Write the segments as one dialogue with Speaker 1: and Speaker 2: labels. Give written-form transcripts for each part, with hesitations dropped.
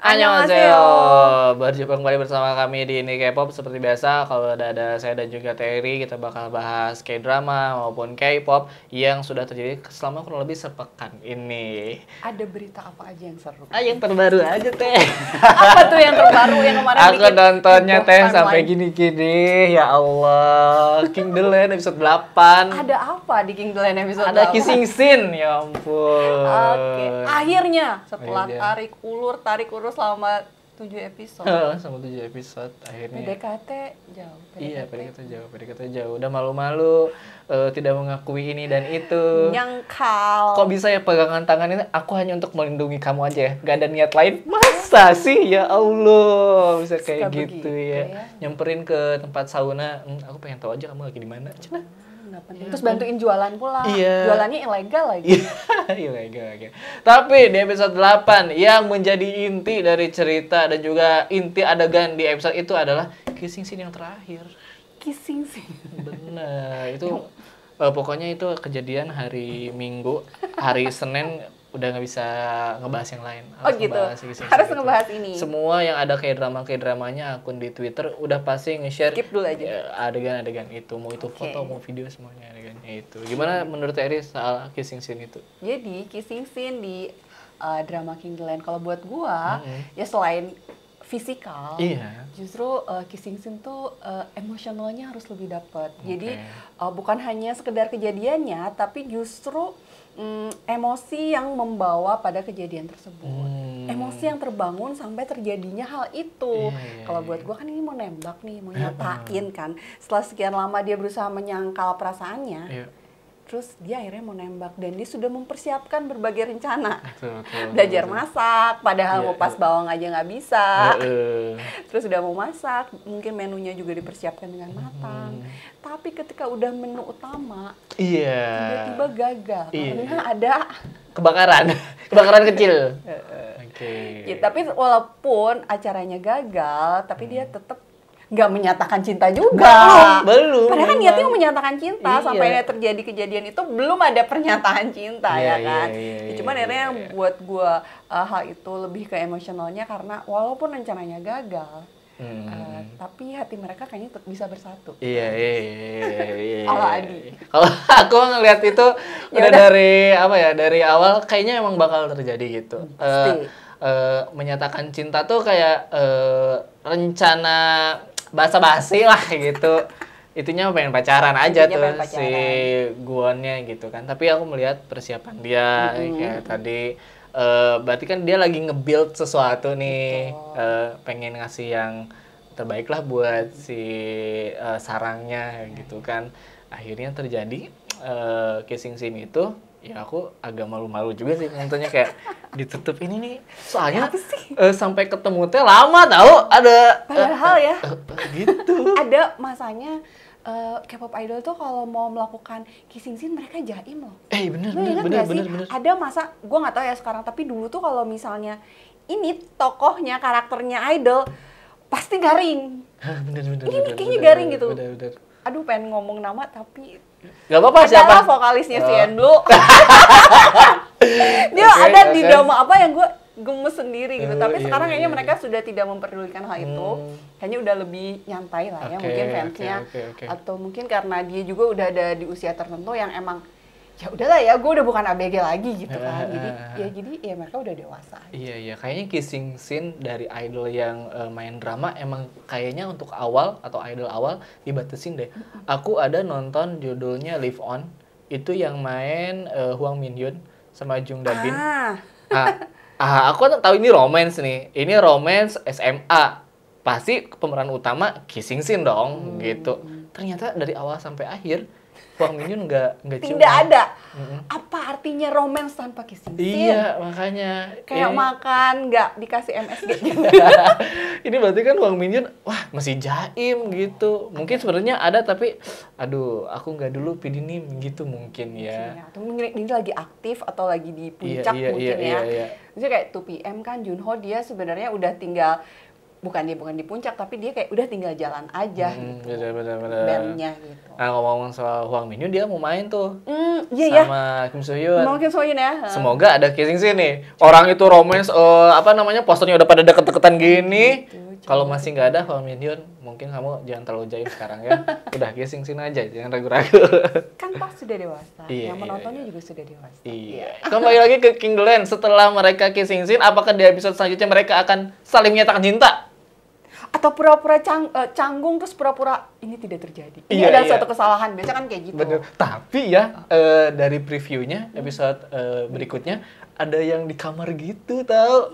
Speaker 1: Annyeonghaseyo. Berjumpa kembali bersama kami di Ini K-pop. Seperti biasa, kalau ada saya dan juga Terry, kita bakal bahas K-drama maupun K-pop yang sudah terjadi selama kurang lebih sepekan ini.
Speaker 2: Ada berita apa aja yang seru?
Speaker 1: Yang terbaru aja, Teh.
Speaker 2: Apa tuh yang terbaru yang kemarin
Speaker 1: Aku nontonnya, Teh,
Speaker 2: timeline?
Speaker 1: sampai gini-gini. Ya Allah. King The Land episode 8.
Speaker 2: Ada apa di King The Land episode
Speaker 1: Ada
Speaker 2: 8?
Speaker 1: kissing scene, ya ampun.
Speaker 2: Oke, akhirnya setelah
Speaker 1: Akhirnya.
Speaker 2: tarik ulur selama 7 episode.
Speaker 1: Sama 7 episode akhirnya.
Speaker 2: PDKT jauh.
Speaker 1: Iya, PDKT jauh. Udah malu-malu, tidak mengakui ini dan itu.
Speaker 2: Nyangkal.
Speaker 1: Kok bisa ya pegangan tangan ini? Aku hanya untuk melindungi kamu aja ya, gak ada niat lain. Masa sih? Ya Allah, bisa kayak
Speaker 2: Suka
Speaker 1: gitu
Speaker 2: begitu
Speaker 1: ya.
Speaker 2: ya.
Speaker 1: Nyamperin ke tempat sauna, aku pengen tahu aja kamu lagi di mana. Cina.
Speaker 2: Nggak penting. Terus bantuin jualan pula.
Speaker 1: Iya.
Speaker 2: Jualannya ilegal lagi.
Speaker 1: Ilegal. Tapi di episode 8 yang menjadi inti dari cerita dan juga inti adegan di episode itu adalah kissing scene yang terakhir.
Speaker 2: Kissing sih.
Speaker 1: Bener, itu pokoknya itu kejadian hari Minggu, hari Senin udah nggak bisa ngebahas yang lain.
Speaker 2: Oh gitu,
Speaker 1: kissing
Speaker 2: harus
Speaker 1: scene
Speaker 2: ngebahas ini.
Speaker 1: Semua yang ada kayak dramanya akun di Twitter udah pasti nge-share
Speaker 2: Skip dulu aja.
Speaker 1: adegan-adegan itu, mau itu
Speaker 2: Oke.
Speaker 1: foto mau video semuanya adegannya itu. Gimana menurut Eri soal kissing scene itu?
Speaker 2: Jadi kissing scene di drama King The Land kalau buat gua ya selain fisikal,
Speaker 1: Iya.
Speaker 2: justru kissing scene tuh emosionalnya harus lebih dapat. Jadi bukan hanya sekedar kejadiannya, tapi justru emosi yang membawa pada kejadian tersebut. Emosi yang terbangun sampai terjadinya hal itu.
Speaker 1: Iya,
Speaker 2: Kalau buat gua kan ini mau nembak nih, mau nyatain kan. Setelah sekian lama dia berusaha menyangkal perasaannya.
Speaker 1: Iya.
Speaker 2: Terus dia akhirnya mau nembak dan dia sudah mempersiapkan berbagai rencana.
Speaker 1: Betul.
Speaker 2: Belajar masak, padahal
Speaker 1: Iya,
Speaker 2: mau pas
Speaker 1: iya.
Speaker 2: bawang aja nggak bisa.
Speaker 1: Heeh.
Speaker 2: Terus udah mau masak, mungkin menunya juga dipersiapkan dengan matang. Tapi ketika udah menu utama,
Speaker 1: Iya.
Speaker 2: tiba-tiba gagal
Speaker 1: Iya.
Speaker 2: karena ada.
Speaker 1: Kebakaran kecil. Oke.
Speaker 2: Ya, tapi walaupun acaranya gagal, tapi dia tetap nggak menyatakan cinta juga.
Speaker 1: Belum.
Speaker 2: Padahal kan
Speaker 1: memang.
Speaker 2: niatnya mau menyatakan cinta,
Speaker 1: Iya.
Speaker 2: sampai terjadi kejadian itu belum ada pernyataan cinta
Speaker 1: Iya,
Speaker 2: ya kan.
Speaker 1: iya,
Speaker 2: Cuman
Speaker 1: iya,
Speaker 2: akhirnya yang
Speaker 1: iya.
Speaker 2: buat gua hal itu lebih ke emosionalnya karena walaupun rencananya gagal, tapi hati mereka kayaknya tetap bisa bersatu.
Speaker 1: Iya.
Speaker 2: Ala Adi.
Speaker 1: Kalau aku ngelihat itu
Speaker 2: Ya
Speaker 1: udah
Speaker 2: udah.
Speaker 1: dari awal kayaknya emang bakal terjadi gitu.
Speaker 2: Pasti.
Speaker 1: Menyatakan cinta tuh kayak rencana basa-basi lah gitu. Itunya pengen pacaran aja
Speaker 2: Intinya
Speaker 1: tuh
Speaker 2: pengen pacaran.
Speaker 1: si Guonnya gitu kan. Tapi aku melihat persiapan dia kayak tadi berarti kan dia lagi nge-build sesuatu nih. Pengen ngasih yang terbaik lah buat si sarangnya gitu kan. Akhirnya terjadi kissing scene itu, ya aku agak malu-malu juga sih nontonnya, kayak ditutup ini nih. Soalnya sampai ketemu teh lama tahu, ada
Speaker 2: Padahal ya,
Speaker 1: gitu.
Speaker 2: ada masanya K-pop idol tuh kalau mau melakukan kissing scene mereka jaim loh.
Speaker 1: Bener.
Speaker 2: Lu ingat nggak sih? Ada masa, gue nggak tahu ya sekarang, tapi dulu tuh kalau misalnya ini tokohnya, karakternya idol, pasti garing.
Speaker 1: Bener.
Speaker 2: Ini kayaknya garing gitu.
Speaker 1: Bener.
Speaker 2: Aduh, pengen ngomong nama tapi
Speaker 1: Gak apa-apa, siapa?
Speaker 2: adalah vokalisnya si Enlu. Dia
Speaker 1: Oke,
Speaker 2: ada di
Speaker 1: oke.
Speaker 2: drama apa yang gue gemes sendiri gitu. Tapi
Speaker 1: Iya,
Speaker 2: sekarang
Speaker 1: iya,
Speaker 2: kayaknya
Speaker 1: iya.
Speaker 2: mereka sudah tidak memperdulikan hal itu. Kayaknya udah lebih nyantai lah ya,
Speaker 1: Oke,
Speaker 2: mungkin fansnya.
Speaker 1: oke.
Speaker 2: Atau mungkin karena dia juga udah ada di usia tertentu yang emang ya udahlah ya, gue udah bukan ABG lagi gitu kan. Jadi mereka udah dewasa.
Speaker 1: Iya, kayaknya kissing scene dari idol yang main drama emang kayaknya untuk awal atau idol awal dibatasin deh. Aku ada nonton judulnya Live On, itu yang main Hwang Min Hyun sama Jung Da Bin. Aku tahu ini romance nih. Ini romance SMA. Pasti pemeran utama kissing scene dong, gitu. Ternyata dari awal sampai akhir Hwang Min Hyun nggak cium.
Speaker 2: Tidak ada. Apa artinya romance tanpa kissing scene?
Speaker 1: Iya, makanya
Speaker 2: Kayak
Speaker 1: ini-
Speaker 2: makan nggak dikasih MSG gitu.
Speaker 1: Ini berarti kan Hwang Min Hyun, wah masih jaim gitu. Mungkin sebenarnya ada tapi, aduh aku nggak dulu pidinim gitu mungkin ya.
Speaker 2: Atau mungkin ini lagi aktif atau lagi di puncak
Speaker 1: Iya,
Speaker 2: mungkin ya.
Speaker 1: iya.
Speaker 2: Jadi kayak 2PM kan Junho dia sebenarnya udah tinggal bukan di puncak, tapi dia kayak udah tinggal jalan aja gitu.
Speaker 1: Bener.
Speaker 2: Bandnya gitu.
Speaker 1: Nah, ngomong soal Hwang Min Yoon, dia mau main tuh
Speaker 2: Iya
Speaker 1: sama Kim Soo Hyun.
Speaker 2: Mungkin soalnya ya.
Speaker 1: Semoga ada kissing scene nih. Orang itu romance, posternya udah pada deket-deketan gini. Kalau masih nggak ada Hwang Min Yoon, mungkin kamu jangan terlalu jahit sekarang ya. Udah kissing scene aja, jangan ragu-ragu.
Speaker 2: Kan pas sudah dewasa,
Speaker 1: Iya,
Speaker 2: yang menontonnya juga sudah dewasa.
Speaker 1: Iya. Kembali lagi ke King The Land. Setelah mereka kissing scene, apakah di episode selanjutnya mereka akan saling menyatakan cinta?
Speaker 2: Atau pura-pura canggung terus pura-pura ini tidak terjadi. Ini
Speaker 1: Iya,
Speaker 2: adalah
Speaker 1: iya.
Speaker 2: suatu kesalahan, biasa kan kayak gitu.
Speaker 1: Bener. Tapi ya dari previewnya episode berikutnya ada yang di kamar gitu tau.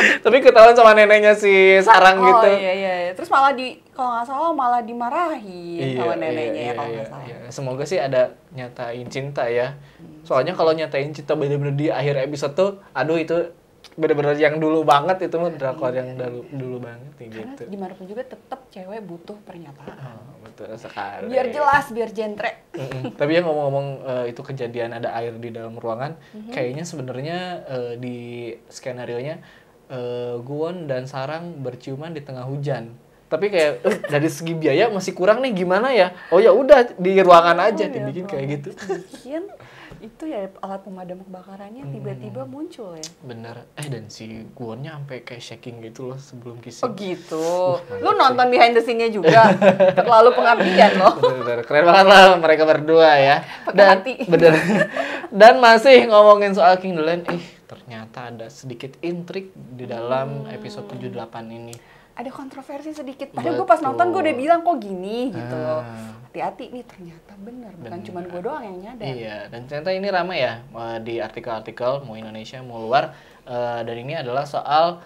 Speaker 1: Tapi ketahuan sama neneknya si Sarang gitu.
Speaker 2: Oh iya. Terus malah kalau nggak salah malah dimarahin sama neneknya ya kalau nggak salah.
Speaker 1: Iya. Semoga sih ada nyatain cinta ya. Soalnya kalau nyatain cinta bener-bener di akhir episode tuh, aduh itu bener-bener yang dulu banget, itu mah drakor yang dulu banget nih
Speaker 2: Karena
Speaker 1: gitu.
Speaker 2: gimana pun juga tetap cewek butuh pernyataan.
Speaker 1: Betul sekali.
Speaker 2: Biar jelas, biar jentre.
Speaker 1: Tapi ya ngomong-ngomong itu kejadian ada air di dalam ruangan, kayaknya sebenarnya di skenario-nya Gwon dan Sarang berciuman di tengah hujan. Tapi kayak dari segi biaya masih kurang nih, gimana ya? Oh ya udah di ruangan aja dibikin kayak gitu.
Speaker 2: Bikin itu ya alat pemadam kebakarannya tiba-tiba muncul ya.
Speaker 1: Bener. Dan si Gwonnya sampai kayak shaking gitu loh sebelum kissing.
Speaker 2: Oh gitu. Lu nonton behind the scene-nya juga. Terlalu pengabdian loh.
Speaker 1: Bener. Keren banget lah mereka berdua ya.
Speaker 2: Pakai hati.
Speaker 1: Bener. Dan masih ngomongin soal King The Land, ternyata ada sedikit intrik di dalam episode 78 ini.
Speaker 2: Ada kontroversi sedikit. Padahal gue pas nonton gue udah bilang kok gini gitu loh. Hati-hati nih, ternyata bener. Bukan cuma gue doang yang nyadar.
Speaker 1: Iya, dan ternyata ini ramai ya di artikel-artikel mau Indonesia mau luar. Dan ini adalah soal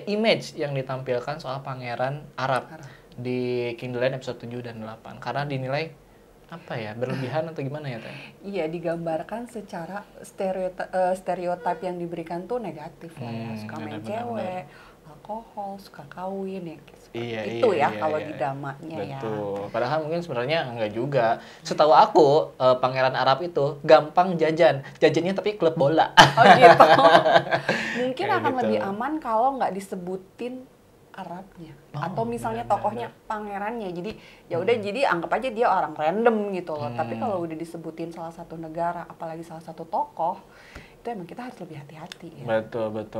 Speaker 1: image yang ditampilkan soal pangeran Arab di King The Land episode 7 dan 8. Karena dinilai berlebihan atau gimana ya, Teh?
Speaker 2: Iya, digambarkan secara stereotip yang diberikan tuh negatif lah ya. Suka main cewek, alkohol, suka kawin ya. Itu kalau di dramanya ya.
Speaker 1: Betul. Padahal mungkin sebenarnya enggak juga. Setahu aku pangeran Arab itu gampang jajan. Jajannya tapi klub bola.
Speaker 2: Oh gitu. Mungkin
Speaker 1: Kayak
Speaker 2: akan
Speaker 1: gitu.
Speaker 2: lebih aman kalau nggak disebutin Arabnya. Atau misalnya tokohnya pangerannya. Jadi ya udah jadi anggap aja dia orang random gitu loh. Tapi kalau udah disebutin salah satu negara, apalagi salah satu tokoh, itu emang kita harus lebih hati-hati ya.
Speaker 1: Betul.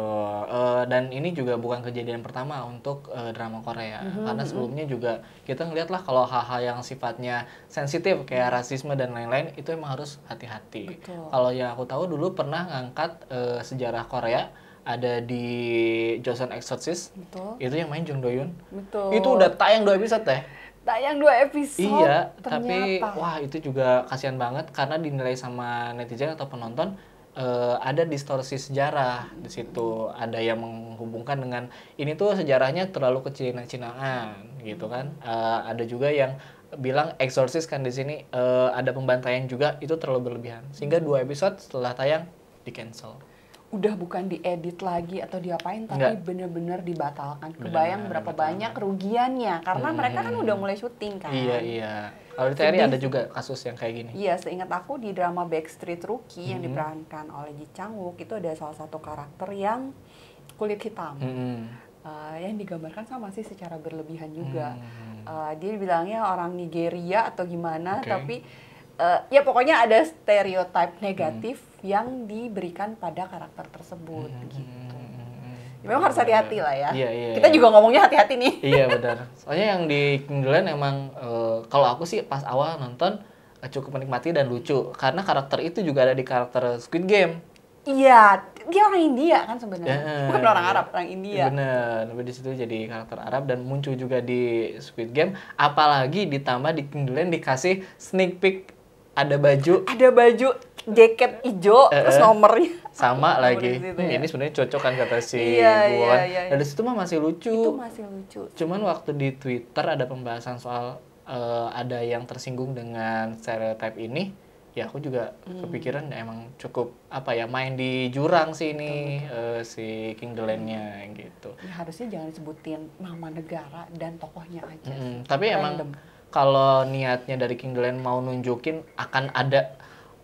Speaker 1: Dan ini juga bukan kejadian pertama untuk drama Korea. Karena sebelumnya juga kita ngeliat lah kalau hal-hal yang sifatnya sensitif kayak rasisme dan lain-lain itu emang harus hati-hati. Kalau yang aku tahu dulu pernah ngangkat sejarah Korea, ada di Joseon Exorcist.
Speaker 2: Betul.
Speaker 1: Itu yang main Jung Do Hyun.
Speaker 2: Betul.
Speaker 1: Itu udah tayang 2 episode teh.
Speaker 2: Tayang 2 episode.
Speaker 1: Iya,
Speaker 2: ternyata.
Speaker 1: tapi wah itu juga kasihan banget karena dinilai sama netizen atau penonton ada distorsi sejarah di situ. Ada yang menghubungkan dengan ini tuh sejarahnya terlalu kecina-cinaan gitu kan. Ada juga yang bilang Exorcist kan di sini ada pembantaian juga, itu terlalu berlebihan. Sehingga 2 episode setelah tayang di cancel.
Speaker 2: Udah bukan diedit lagi atau diapain, tapi bener-bener dibatalkan. Kebayang berapa banyak kerugiannya karena mereka kan udah mulai syuting kan.
Speaker 1: Iya. Kalau di TRI ada juga kasus yang kayak gini.
Speaker 2: Iya, seingat aku di drama Backstreet Rookie yang diperankan oleh Ji Chang-wook itu ada salah satu karakter yang kulit hitam. Yang digambarkan sama sih secara berlebihan juga. Dia bilangnya orang Nigeria atau gimana, tapi ya pokoknya ada stereotip negatif yang diberikan pada karakter tersebut gitu. Memang harus hati-hati lah ya.
Speaker 1: Iya.
Speaker 2: Kita juga ngomongnya hati-hati nih.
Speaker 1: Iya benar. Soalnya yang di King The Land emang kalau aku sih pas awal nonton cukup menikmati dan lucu karena karakter itu juga ada di karakter Squid Game.
Speaker 2: Iya, dia orang India kan sebenarnya. Bukan orang Arab, orang India.
Speaker 1: Bener, tapi di situ jadi karakter Arab dan muncul juga di Squid Game. Apalagi ditambah di King The Land dikasih sneak peek ada baju
Speaker 2: jaket hijau terus nomornya
Speaker 1: sama
Speaker 2: nomor
Speaker 1: lagi.
Speaker 2: Situ, ya.
Speaker 1: Ini sebenarnya cocok kan kata si
Speaker 2: Iya.
Speaker 1: Dan di situ mah masih lucu.
Speaker 2: Itu masih lucu.
Speaker 1: Cuman waktu di Twitter ada pembahasan soal ada yang tersinggung dengan stereotip ini. Ya aku juga kepikiran emang cukup main di jurang sih ini si King The Land-nya gitu.
Speaker 2: Ya, harusnya jangan disebutin nama negara dan tokohnya aja.
Speaker 1: Tapi emang kalau niatnya dari King The Land mau nunjukin akan ada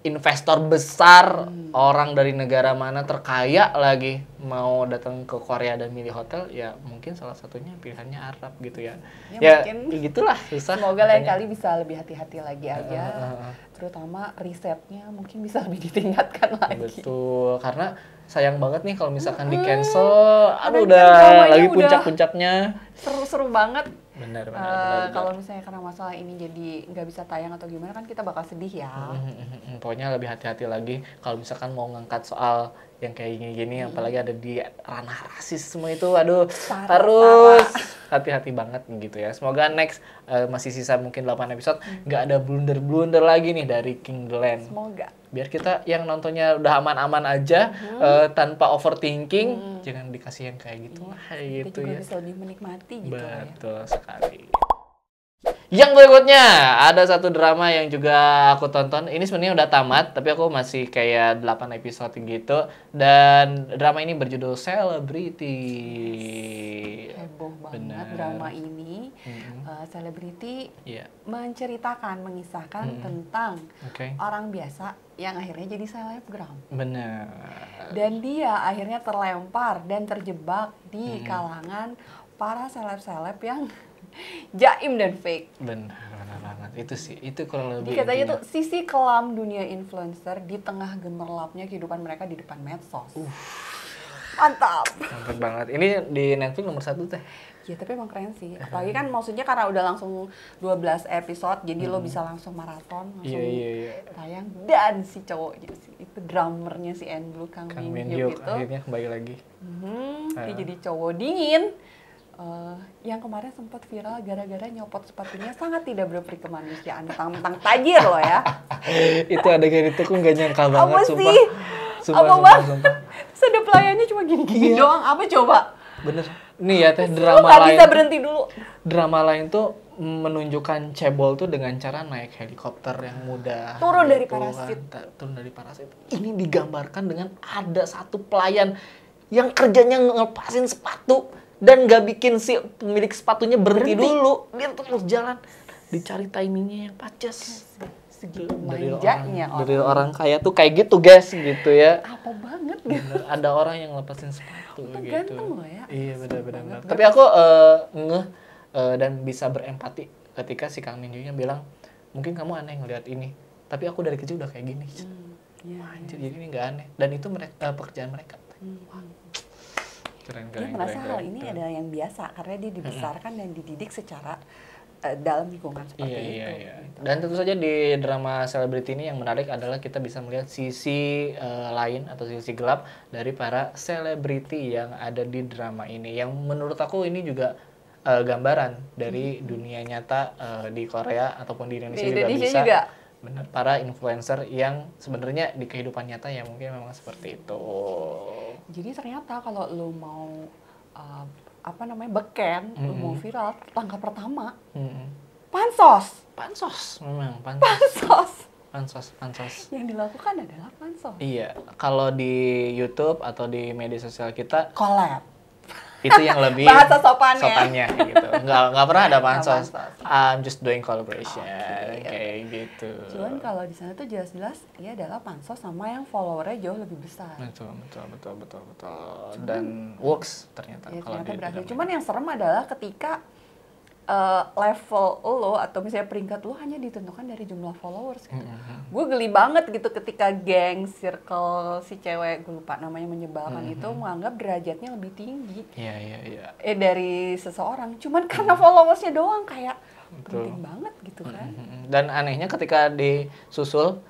Speaker 1: investor besar, orang dari negara mana terkaya lagi mau datang ke Korea dan milih hotel, ya mungkin salah satunya pilihannya Arab gitu ya. Ya,
Speaker 2: mungkin
Speaker 1: gitulah susah.
Speaker 2: semoga lain kali bisa lebih hati-hati lagi aja. Terutama risetnya mungkin bisa lebih ditingkatkan lagi.
Speaker 1: Betul, karena sayang banget nih kalau misalkan di cancel, aduh udah lagi puncak-puncaknya.
Speaker 2: Seru-seru banget.
Speaker 1: Benar.
Speaker 2: Kalau misalnya karena masalah ini jadi nggak bisa tayang atau gimana kan kita bakal sedih ya.
Speaker 1: Pokoknya lebih hati-hati lagi kalau misalkan mau ngangkat soal yang kayak gini-gini, apalagi ada di ranah rasisme itu, aduh harus hati-hati banget gitu ya. Semoga next masih sisa mungkin 8 episode nggak ada blunder-blunder lagi nih dari King The Land.
Speaker 2: Semoga.
Speaker 1: Biar kita yang nontonnya udah aman-aman aja, tanpa overthinking, jangan dikasih yang kayak gitu lah, gitu
Speaker 2: kita juga
Speaker 1: ya.
Speaker 2: bisa lebih menikmati gitu ya.
Speaker 1: Betul sekali. Yang berikutnya, ada satu drama yang juga aku tonton. Ini sebenarnya udah tamat, tapi aku masih kayak 8 episode gitu. Dan drama ini berjudul Celebrity.
Speaker 2: Heboh banget drama ini. Celebrity menceritakan, mengisahkan tentang orang biasa yang akhirnya jadi selebgram.
Speaker 1: Benar.
Speaker 2: Dan dia akhirnya terlempar dan terjebak di kalangan para seleb-seleb yang jaim dan fake.
Speaker 1: Benar banget. Itu sih, itu kurang lebih.
Speaker 2: Katanya tuh sisi kelam dunia influencer di tengah gemerlapnya kehidupan mereka di depan medsos. Mantap.
Speaker 1: Mantap banget. Ini di Netflix nomor 1 teh.
Speaker 2: Ya tapi emang keren sih. Apalagi kan maksudnya karena udah langsung 12 episode, jadi lo bisa langsung maraton, langsung tayang. Dan si cowoknya sih, itu drummernya si N-Blue, Kang Min Hyuk itu.
Speaker 1: Akhirnya kembali lagi.
Speaker 2: Dia jadi cowok dingin. Yang kemarin sempat viral gara-gara nyopot sepatunya sangat tidak berperikemanusiaan, mentang-mentang tajir loh ya.
Speaker 1: Itu adegan itu aku nggak nyangka banget,
Speaker 2: apa
Speaker 1: sumpah.
Speaker 2: Sih?
Speaker 1: Sumpah.
Speaker 2: Sudah pelayannya cuma gini-gini doang, apa coba?
Speaker 1: Bener. Nih ya teh, drama
Speaker 2: lain.
Speaker 1: Bisa
Speaker 2: berhenti dulu.
Speaker 1: Drama lain tuh menunjukkan cebol tuh dengan cara naik helikopter yang mudah.
Speaker 2: Turun dari parasit.
Speaker 1: Turun dari parasit. Ini digambarkan dengan ada satu pelayan yang kerjanya ngelepasin sepatu dan nggak bikin si pemilik sepatunya berhenti dulu. Dia terus jalan. Dicari timingnya yang pas. Dari orang kaya tuh kayak gitu guys, gitu ya.
Speaker 2: Apa banget
Speaker 1: gitu. Bener, ada orang yang lepasin sepatu gitu.
Speaker 2: Ganteng loh ya.
Speaker 1: Iya benar. Tapi aku ngeh dan bisa berempati ketika si Kang Min Hyuk bilang, mungkin kamu aneh ngelihat ini, tapi aku dari kecil udah kayak gini. Anjir, jadi ini nggak aneh. Dan itu pekerjaan mereka. Keren.
Speaker 2: Dia merasa hal ini adalah yang biasa karena dia dibesarkan dan dididik secara dalam lingkungan seperti itu.
Speaker 1: Iya. Dan tentu saja di drama Celebrity ini yang menarik adalah kita bisa melihat sisi lain atau sisi gelap dari para selebriti yang ada di drama ini. Yang menurut aku ini juga gambaran dari dunia nyata di Korea ataupun di Indonesia juga. Benar, para influencer yang sebenarnya di kehidupan nyata ya mungkin memang seperti itu.
Speaker 2: Jadi ternyata kalau lo mau beken, lo mau viral, langkah pertama pansos. Yang dilakukan adalah pansos.
Speaker 1: Iya, kalau di YouTube atau di media sosial kita
Speaker 2: collab.
Speaker 1: Itu yang lebih
Speaker 2: bahasa sopannya
Speaker 1: gitu. Nggak pernah ada pansos. I'm just doing collaboration kayak gitu.
Speaker 2: Cuman kalau di sana tuh jelas-jelas dia adalah pansos sama yang followernya jauh lebih besar.
Speaker 1: Betul. Dan works ternyata.
Speaker 2: Ya, ternyata berhasil. Cuman yang serem adalah ketika level lo atau misalnya peringkat lo hanya ditentukan dari jumlah followers gitu. Gue geli banget gitu ketika geng circle si cewek, gue lupa namanya, menyebalkan itu menganggap derajatnya lebih tinggi.
Speaker 1: Iya.
Speaker 2: Dari seseorang. Cuman karena followersnya doang kayak penting banget gitu kan.
Speaker 1: Dan anehnya ketika disusul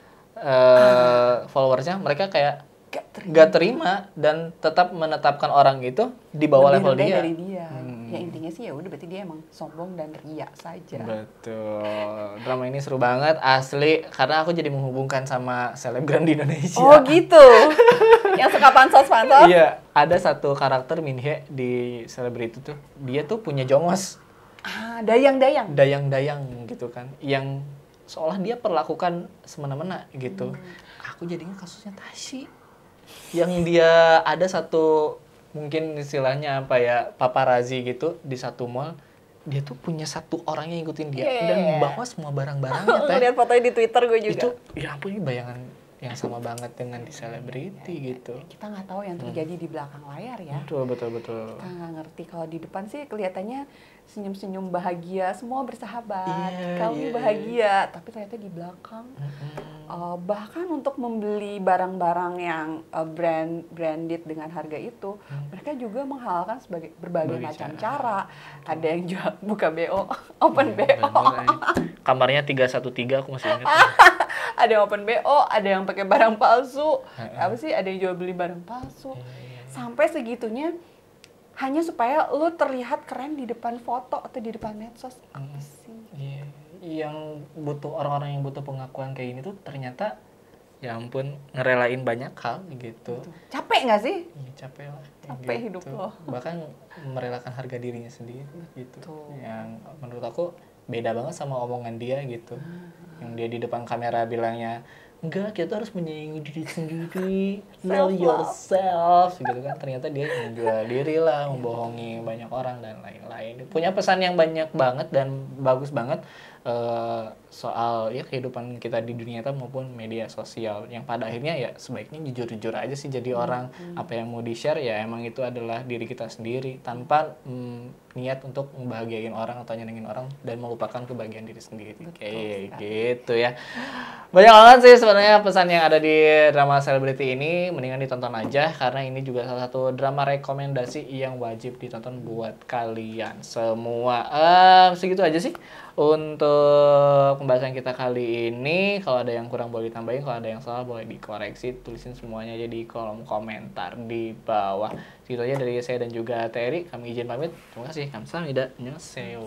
Speaker 1: followersnya, mereka kayak gak terima dan tetap menetapkan orang itu di bawah level dia.
Speaker 2: Dari dia. Ya intinya sih ya udah berarti dia emang sombong dan riya saja.
Speaker 1: Betul. Drama ini seru banget asli karena aku jadi menghubungkan sama selebgram di Indonesia.
Speaker 2: Oh gitu. Yang suka pansos.
Speaker 1: Iya, ada satu karakter Min Hye di Celebrity tuh. Dia tuh punya jongos.
Speaker 2: Dayang-dayang
Speaker 1: gitu kan. Yang seolah dia perlakukan semena-mena gitu. Aku jadinya kasusnya Tashi. Yang dia ada satu mungkin istilahnya apa ya, paparazzi gitu di satu mall, dia tuh punya satu orang yang ngikutin dia dan bawa semua barang-barangnya.
Speaker 2: Lihat fotonya di Twitter gue juga.
Speaker 1: Itu ya ampun, ini bayangan yang sama banget dengan di selebriti gitu.
Speaker 2: Kita nggak tahu yang terjadi di belakang layar ya.
Speaker 1: Betul, betul, betul.
Speaker 2: Kita nggak ngerti. Kalau di depan sih kelihatannya senyum-senyum bahagia, semua bersahabat, kami bahagia. Tapi ternyata di belakang, bahkan untuk membeli barang-barang yang branded dengan harga itu, mereka juga menghalalkan sebagai berbagai macam cara. Ada yang jual buka BO, open BO.
Speaker 1: Kamarnya 313 aku masih ingat.
Speaker 2: Ada yang open BO, ada yang pakai barang palsu. Apa sih? Ada yang jual beli barang palsu. Sampai segitunya hanya supaya lu terlihat keren di depan foto atau di depan medsos. Apa sih?
Speaker 1: Iya. Yang butuh orang-orang yang butuh pengakuan kayak gini tuh ternyata ya ampun ngerelain banyak hal gitu.
Speaker 2: Capek nggak sih?
Speaker 1: Iya, capek lah.
Speaker 2: Capek
Speaker 1: gitu.
Speaker 2: hidup lo.
Speaker 1: Bahkan merelakan harga dirinya sendiri gitu.
Speaker 2: Betul.
Speaker 1: Yang menurut aku beda banget sama omongan dia gitu. Yang dia di depan kamera bilangnya, enggak, kita harus menyayangi diri sendiri, know yourself gitu kan. Ternyata dia menjual diri lah, membohongi banyak orang dan lain-lain. Punya pesan yang banyak banget dan bagus banget soal ya kehidupan kita di dunia nyata maupun media sosial, yang pada akhirnya ya sebaiknya jujur-jujur aja sih jadi orang. Apa yang mau di-share ya emang itu adalah diri kita sendiri tanpa niat untuk membahagiain orang atau nyenengin orang dan melupakan kebahagiaan diri sendiri. Kayak gitu ya. Banyak banget sih sebenarnya pesan yang ada di drama selebriti ini, mendingan ditonton aja karena ini juga salah satu drama rekomendasi yang wajib ditonton buat kalian semua. Segitu aja sih untuk pembahasan kita kali ini. Kalau ada yang kurang boleh ditambahin, kalau ada yang salah boleh dikoreksi, tulisin semuanya aja di kolom komentar di bawah. Segitu aja dari saya dan juga Terry, kami izin pamit. Terima kasih. Kamsahamnida. Annyeonghaseyo.